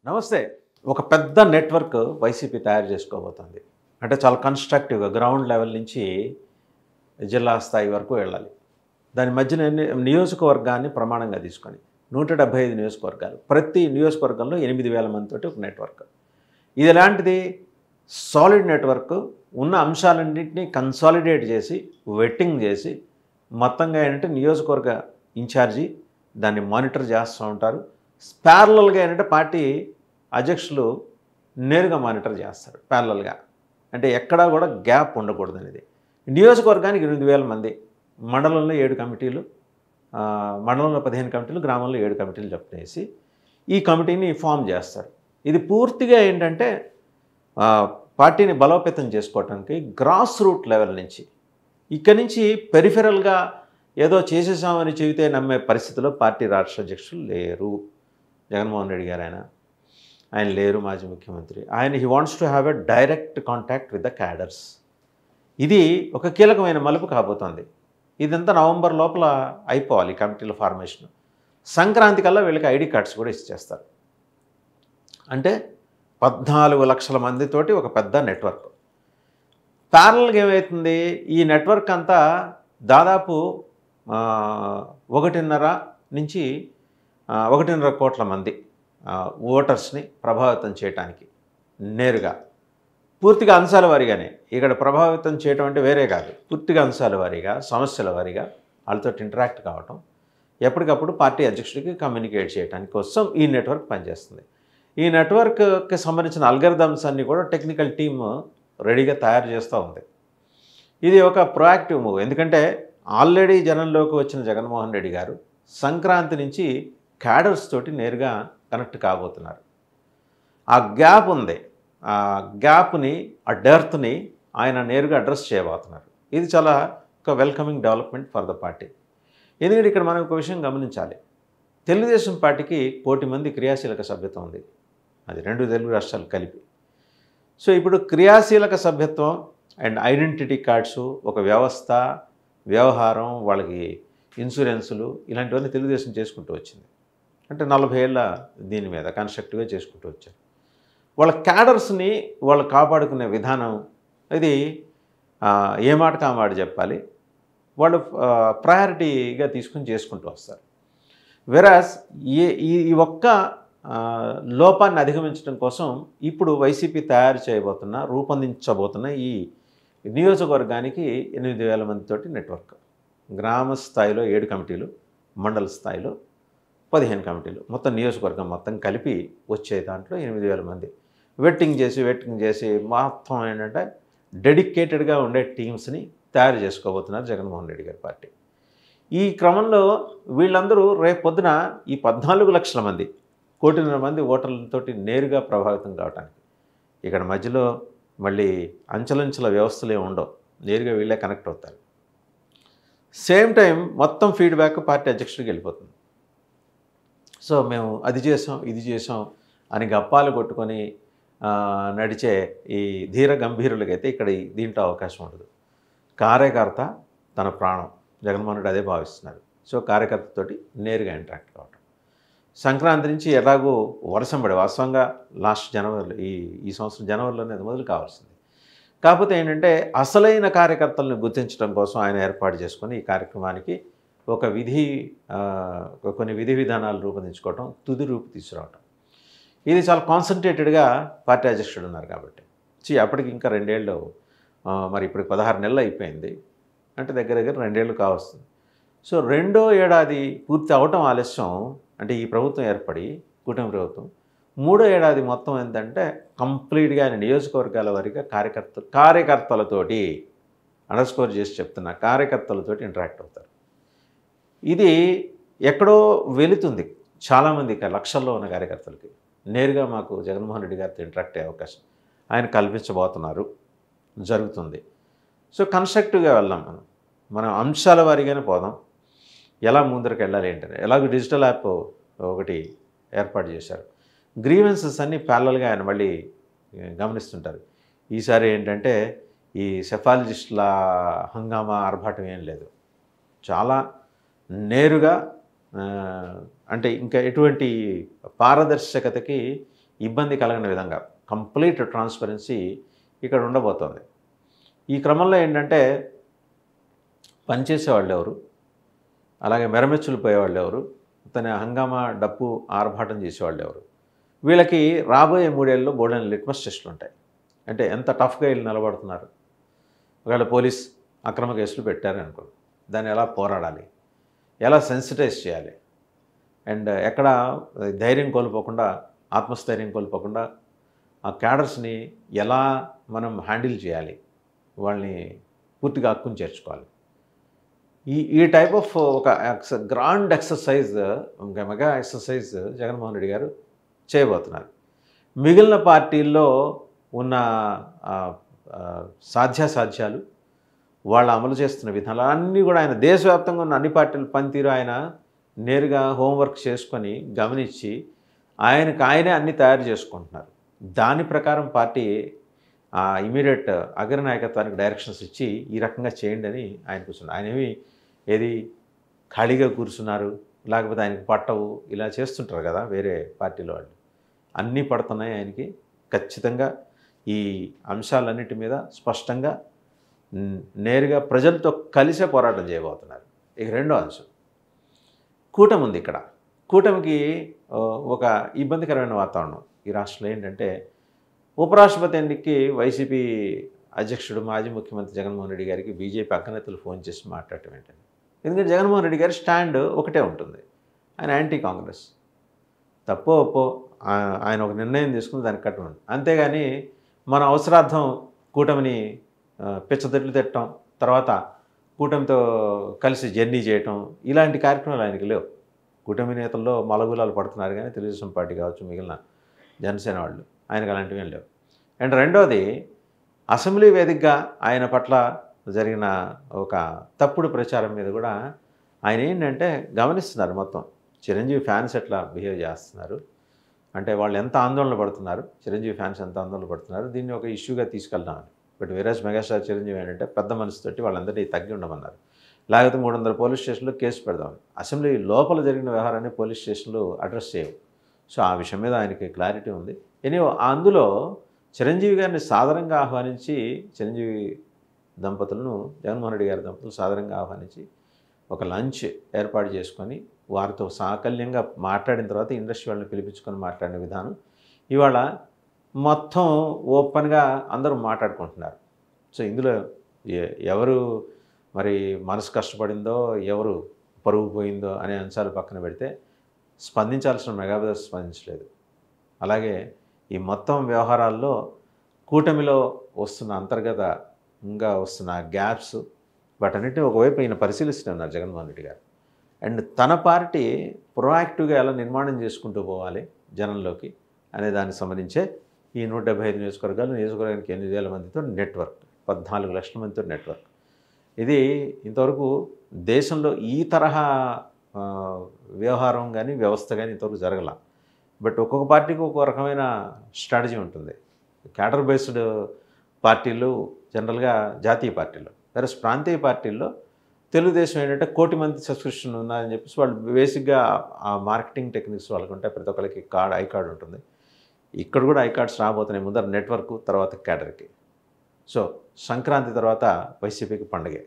నమస్తే. ఒక పెద్ద నెట్వర్క్ వైసీపీ తయారు చేసుకోబోతోంది. అంటే చాలా కన్‌స్ట్రక్టివ్‌గా గ్రౌండ్ లెవెల్ నుంచి జిల్లా స్థాయి వరకు వెళ్ళాలి. దాని మధ్యన నియోజకవర్గాన్ని ప్రమాణంగా తీసుకొని 175 నియోజకవర్గాలు. ప్రతి నియోజకవర్గంలో 8000 మందితోటి ఒక నెట్వర్క్. ఇది ఎలాంటిది? Solid network. ఉన్న అంశాలన్నింటినీ కన్సాలిడేట్ చేసి, వెట్టింగ్ చేసి, మొత్తంగా ఏంటంటే నియోజకవర్గ ఇన్ఛార్జి దాన్ని మానిటర్ చేస్తూ ఉంటారు. ప్యారలల్‌గా ఏంటంటే పార్టీ అధ్యక్షులు నేరుగా మానిటర్ చేస్తారు ప్యారలల్‌గా. అంటే ఎక్కడా కూడా గ్యాప్ ఉండకూడదనేది. నియోజకవర్గానికి 8000 మంది, మండలంలో 7 కమిటీలు, మండలంలో 15 కమిటీలు, గ్రామంలో 7 కమిటీలు చెప్పేసి ఈ కమిటీని ఫామ్ చేస్తారు. ఇది పూర్తిగా ఏంటంటే పార్టీని బలోపేతం చేసుకోవడానికి గ్రాస్ రూట్ లెవెల్ నుంచి, ఇక్కడి నుంచి పెరిఫెరల్గా ఏదో చేసేసామని చెబితే నమ్మే పరిస్థితిలో పార్టీ రాష్ట్ర అధ్యక్షులు లేరు. జగన్మోహన్ రెడ్డి గారు ఆయన లేరు, మాజీ ముఖ్యమంత్రి. He wants to have a direct contact with the cadres. ఇది ఒక కీలకమైన మలుపు కాబోతోంది. ఇదంతా నవంబర్ లోపల అయిపోవాలి ఈ కమిటీల ఫార్మేషన్. సంక్రాంతి కల్లా వీళ్ళకి ఐడి కార్డ్స్ కూడా ఇచ్చేస్తారు. అంటే 14 లక్షల మందితోటి ఒక పెద్ద నెట్వర్క్. ప్యారలల్‌గా ఏమవుతుంది? ఈ నెట్వర్క్ అంతా దాదాపు 1.5 నుంచి 1.5 కోట్ల మంది ఓటర్స్ని ప్రభావితం చేయడానికి నేరుగా పూర్తిగా అంశాల వారీగానే. ఇక్కడ ప్రభావితం చేయటం అంటే వేరే కాదు, పూర్తిగా అంశాల వారీగా, సమస్యల వారీగా వాళ్ళతో ఇంటరాక్ట్ కావటం, ఎప్పటికప్పుడు పార్టీ అధ్యక్షుడికి కమ్యూనికేట్ చేయడానికి కోసం ఈ నెట్వర్క్ పనిచేస్తుంది. ఈ నెట్వర్క్కి సంబంధించిన అల్గరిథమ్స్ అన్నీ కూడా టెక్నికల్ టీమ్ రెడీగా తయారు చేస్తూ ఉంది. ఇది ఒక ప్రొయాక్టివ్ మూవ్. ఎందుకంటే ఆల్రెడీ జనంలోకి వచ్చిన జగన్మోహన్ రెడ్డి గారు సంక్రాంతి నుంచి క్యాడర్స్ తోటి నేరుగా కనెక్ట్ కాబోతున్నారు. ఆ గ్యాప్ ఉంది. ఆ గ్యాప్ని, ఆ డెర్త్ని ఆయన నేరుగా అడ్రస్ చేయబోతున్నారు. ఇది చాలా ఒక welcoming development for the party. ఎందుకంటే ఇక్కడ మనం ఒక విషయం గమనించాలి. తెలుగుదేశం పార్టీకి 1 కోటి మంది క్రియాశీలక సభ్యత్వం ఉంది. అది 2 తెలుగు రాష్ట్రాలు కలిపి. సో ఇప్పుడు క్రియాశీలక సభ్యత్వం అండ్ ఐడెంటిటీ కార్డ్సు, ఒక వ్యవస్థ, వ్యవహారం, వాళ్ళకి ఇన్సూరెన్సులు, ఇలాంటివన్నీ తెలుగుదేశం చేసుకుంటూ వచ్చింది. అంటే 40 ఏళ్ళ దీని మీద కన్స్ట్రక్టివ్గా చేసుకుంటూ వచ్చారు. వాళ్ళ క్యాడర్స్ని వాళ్ళు కాపాడుకునే విధానం ఇది ఏ మాటకు ఆ మాట చెప్పాలి, వాళ్ళు ప్రయారిటీగా తీసుకుని చేసుకుంటూ వస్తారు. వెరాస్ ఈ ఒక్క లోపాన్ని అధిగమించడం కోసం ఇప్పుడు వైసీపీ రూపొందించబోతున్న ఈ నియోజకవర్గానికి 8000 మందితోటి నెట్వర్క్. గ్రామ స్థాయిలో 7 కమిటీలు, మండల స్థాయిలో 15 కమిటీలు, మొత్తం నియోజకవర్గం మొత్తం కలిపి వచ్చే దాంట్లో 8000 మంది వెట్టింగ్ చేసి మొత్తం ఏంటంటే డెడికేటెడ్గా ఉండే టీమ్స్ని తయారు చేసుకోబోతున్నారు జగన్మోహన్ రెడ్డి గారి పార్టీ. ఈ క్రమంలో వీళ్ళందరూ రేపు పొద్దున ఈ 14 లక్షల మంది, 1.5 కోటి మంది ఓటర్లతోటి నేరుగా ప్రభావితం కావడానికి ఇక్కడ మధ్యలో మళ్ళీ అంచెలంచెల వ్యవస్థలే ఉండవు, నేరుగా వీళ్ళే కనెక్ట్ అవుతారు. సేమ్ టైం మొత్తం ఫీడ్బ్యాక్ పార్టీ అధ్యక్షుడికి వెళ్ళిపోతుంది. సో మేము అది చేసాం, ఇది చేసాం అని గప్పాలు కొట్టుకొని నడిచే ఈ ధీర గంభీరులకైతే ఇక్కడ దీంట్లో అవకాశం ఉండదు. కార్యకర్త తన ప్రాణం, జగన్మోహన్ రెడ్డి అదే భావిస్తున్నారు. సో కార్యకర్తతోటి నేరుగా ఇంటరాక్ట్ కావటం. సంక్రాంతి నుంచి ఎలాగో వర్షం పడి, వాస్తవంగా లాస్ట్ జనవరిలో ఈ సంవత్సరం జనవరిలోనే అది మొదలు కావాల్సింది. కాకపోతే ఏంటంటే అసలైన కార్యకర్తలను గుర్తించడం కోసం ఆయన ఏర్పాటు చేసుకొని ఈ కార్యక్రమానికి కొన్ని విధి విధానాలు రూపొందించుకోవటం, తుది రూపు తీసుకురావటం. ఇది చాలా కాన్సన్ట్రేటెడ్గా పార్టీ అధ్యక్షుడు ఉన్నారు కాబట్టి. అప్పటికి ఇంకా 2 ఏళ్ళు, మరి ఇప్పుడు 16 నెలలు అయిపోయింది. అంటే దగ్గర 2 ఏళ్ళు కావస్తుంది. సో 2వ ఏడాది పూర్తి అవటం ఆలస్యం. అంటే ఈ ప్రభుత్వం ఏర్పడి, కూటమి ప్రభుత్వం 3వ ఏడాది మొత్తం ఏంటంటే కంప్లీట్గా ఆయన నియోజకవర్గాల వారీగా కార్యకర్తలతోటి అండర్స్కోర్ చేసి చెప్తున్నా, కార్యకర్తలతోటి ఇంటరాక్ట్ అవుతారు. ఇది ఎక్కడో వెళుతుంది చాలామందికి, లక్షల్లో ఉన్న కార్యకర్తలకి. నేరుగా మాకు జగన్మోహన్ రెడ్డి గారితో ఇంటరాక్ట్ అయ్యే అవకాశం ఆయన కల్పించబోతున్నారు, జరుగుతుంది. సో కన్స్ట్రక్టివ్గా వెళ్దాం. మనం అంశాల వారీగానే పోదాం. ఎలా ముందరికి వెళ్ళాలి ఏంటని, ఎలాగో డిజిటల్ యాప్ ఒకటి ఏర్పాటు చేశారు. గ్రీవెన్సెస్ అన్నీ ప్యారలల్గా ఆయన మళ్ళీ గమనిస్తుంటారు. ఈసారి ఏంటంటే ఈ సెఫాలజిస్టుల హంగామా ఆర్భాటం ఏం లేదు, చాలా నేరుగా అంటే ఇంకా ఎటువంటి పారదర్శకతకి ఇబ్బంది కలగని విధంగా కంప్లీట్ ట్రాన్స్పరెన్సీ ఇక్కడ ఉండబోతోంది. ఈ క్రమంలో ఏంటంటే పనిచేసేవాళ్ళు ఎవరు, అలాగే మెరమెచ్చులు పోయేవాళ్ళు ఎవరు, తన హంగామా డప్పు ఆర్భాటం చేసేవాళ్ళు ఎవరు, వీళ్ళకి రాబోయే 3 ఏళ్ళలో బోల్డెన్ లిట్మస్ టెస్టులు ఉంటాయి. అంటే ఎంత టఫ్గా వీళ్ళు నిలబడుతున్నారు. ఒకవేళ పోలీస్ అక్రమ కేసులు పెట్టారు అనుకో, దాన్ని ఎలా పోరాడాలి, ఎలా సెన్సిటైజ్ చేయాలి, అండ్ ఎక్కడ ధైర్యం కోల్పోకుండా, ఆత్మస్థైర్యం కోల్పోకుండా ఆ క్యాడర్స్ని ఎలా మనం హ్యాండిల్ చేయాలి, వాళ్ళని పూర్తిగా హక్కును చేర్చుకోవాలి. ఈ టైప్ ఆఫ్ ఒక గ్రాండ్ ఎక్సర్సైజ్, ఒక మెగా ఎక్సర్సైజ్ జగన్మోహన్ రెడ్డి గారు చేయబోతున్నారు. మిగిలిన పార్టీల్లో ఉన్న సాధ్యాసాధ్యాలు, వాళ్ళు అమలు చేస్తున్న విధానాలు అన్నీ కూడా ఆయన దేశవ్యాప్తంగా ఉన్న అన్ని పార్టీల పనితీరు ఆయన నేరుగా హోంవర్క్ చేసుకొని గమనించి ఆయనే అన్నీ తయారు చేసుకుంటున్నారు. దాని ప్రకారం పార్టీ ఇమీడియట్ అగ్రనాయకత్వానికి డైరెక్షన్స్ ఇచ్చి ఈ రకంగా చేయండి అని ఆయన కూర్చున్నారు. ఆయనేమి ఏది ఖాళీగా కూర్చున్నారు, లేకపోతే ఆయనకి పట్టవు, ఇలా చేస్తుంటారు కదా వేరే పార్టీల వాళ్ళు. అన్నీ పడుతున్నాయి ఆయనకి. ఖచ్చితంగా ఈ అంశాలన్నిటి మీద స్పష్టంగా నేరుగా ప్రజలతో కలిసే పోరాటం చేయబోతున్నారు. ఇక రెండో అంశం కూటమి ఉంది. ఇక్కడ కూటమికి ఒక ఇబ్బందికరమైన వాతావరణం ఈ రాష్ట్రంలో. ఏంటంటే ఉపరాష్ట్రపతి ఎన్నికకి వైసీపీ అధ్యక్షుడు మాజీ ముఖ్యమంత్రి జగన్మోహన్ రెడ్డి గారికి బీజేపీ అగ్రనేతలు ఫోన్ చేసి మాట్లాడటం ఏంటంటే, ఎందుకంటే జగన్మోహన్ రెడ్డి గారి స్టాండ్ ఒకటే ఉంటుంది, ఆయన యాంటీ కాంగ్రెస్. తప్పో ఒప్పో ఆయన ఒక నిర్ణయం తీసుకుని దానికి కట్టుబడి, అంతేగాని మన అవసరార్థం కూటమిని పిచ్చతిట్లు తిట్టడం, తర్వాత కూటమితో కలిసి జర్నీ చేయటం, ఇలాంటి కార్యక్రమాలు ఆయనకి లేవు. కూటమి నేతల్లో మలగులాలు పడుతున్నారు కానీ తెలుగుదేశం పార్టీ కావచ్చు, మిగిలిన జనసేన వాళ్ళు, ఆయనకు అలాంటివి ఏం లేవు. అండ్ రెండోది, అసెంబ్లీ వేదికగా ఆయన పట్ల జరిగిన ఒక తప్పుడు ప్రచారం మీద కూడా ఆయన ఏంటంటే గమనిస్తున్నారు. మొత్తం చిరంజీవి ఫ్యాన్స్ ఎట్లా బిహేవ్ చేస్తున్నారు, అంటే వాళ్ళు ఎంత ఆందోళన పడుతున్నారు, చిరంజీవి ఫ్యాన్స్ ఎంత ఆందోళన పడుతున్నారు, దీన్ని ఒక ఇష్యూగా తీసుకెళ్దామని. బట్ వీరాజ్ మెగాస్టార్ చిరంజీవి ఏంటంటే పెద్ద మనసుతోటి వాళ్ళందరినీ తగ్గి ఉండమన్నారు. లేకపోతే 300 పోలీస్ స్టేషన్లో కేసు పెడదామని. అసెంబ్లీ లోపల జరిగిన వ్యవహారాన్ని పోలీస్ స్టేషన్లు అడ్రస్ చేయవు. సో ఆ విషయం మీద ఆయనకి క్లారిటీ ఉంది. ఎనీవో అందులో చిరంజీవి గారిని సాదరంగా ఆహ్వానించి, చిరంజీవి దంపతులను, జగన్మోహన్ రెడ్డి గారి దంపతులు సాదరంగా ఆహ్వానించి ఒక లంచ్ ఏర్పాటు చేసుకొని వారితో సాకల్యంగా మాట్లాడిన తర్వాత ఇండస్ట్రీ వాళ్ళని పిలిపించుకొని మాట్లాడిన విధానం ఇవాళ మొత్తం ఓపెన్గా అందరూ మాట్లాడుకుంటున్నారు. సో ఇందులో ఎవరు మరి మనసు కష్టపడిందో, ఎవరు పరుగు పోయిందో అనే అంశాలు పక్కన పెడితే స్పందించాల్సిన మెగాబ్రదర్స్ స్పందించలేదు. అలాగే ఈ మొత్తం వ్యవహారాల్లో కూటమిలో వస్తున్న అంతర్గతంగా వస్తున్న గ్యాప్స్, వాటన్నిటిని ఒకవైపు ఈయన పరిశీలిస్తూనే ఉన్నారు జగన్మోహన్ రెడ్డి గారు. అండ్ తన పార్టీ ప్రొయాక్టివ్గా ఎలా నిర్మాణం చేసుకుంటూ పోవాలి జనంలోకి అనే దానికి సంబంధించే ఈ 175 నియోజకవర్గానికి 8,000 మందితో నెట్వర్క్, 14 లక్షల మందితో నెట్వర్క్. ఇది ఇంతవరకు దేశంలో ఈ తరహా వ్యవహారం కానీ వ్యవస్థ కానీ ఇంతవరకు జరగల. బట్ ఒక్కొక్క పార్టీకి ఒక్కొక్క రకమైన స్ట్రాటజీ ఉంటుంది. క్యాడర్ బేస్డ్ పార్టీలు జనరల్గా జాతీయ పార్టీలు, వేరే ప్రాంతీయ పార్టీల్లో తెలుగుదేశం ఏంటంటే 1 కోటి మంది సబ్స్క్రిప్షన్ ఉన్నారని చెప్పేసి వాళ్ళు బేసిక్గా ఆ మార్కెటింగ్ టెక్నిక్స్ వాళ్ళకు ఉంటాయి. ప్రతి ఒక్కరికి ఐ కార్డు ఉంటుంది. ఇక్కడ కూడా ఐ కార్డ్స్ రాబోతున్నాయి. ముందర నెట్వర్క్, తర్వాత క్యాడర్కి. సో సంక్రాంతి తర్వాత వైసీపీకి పండుగే.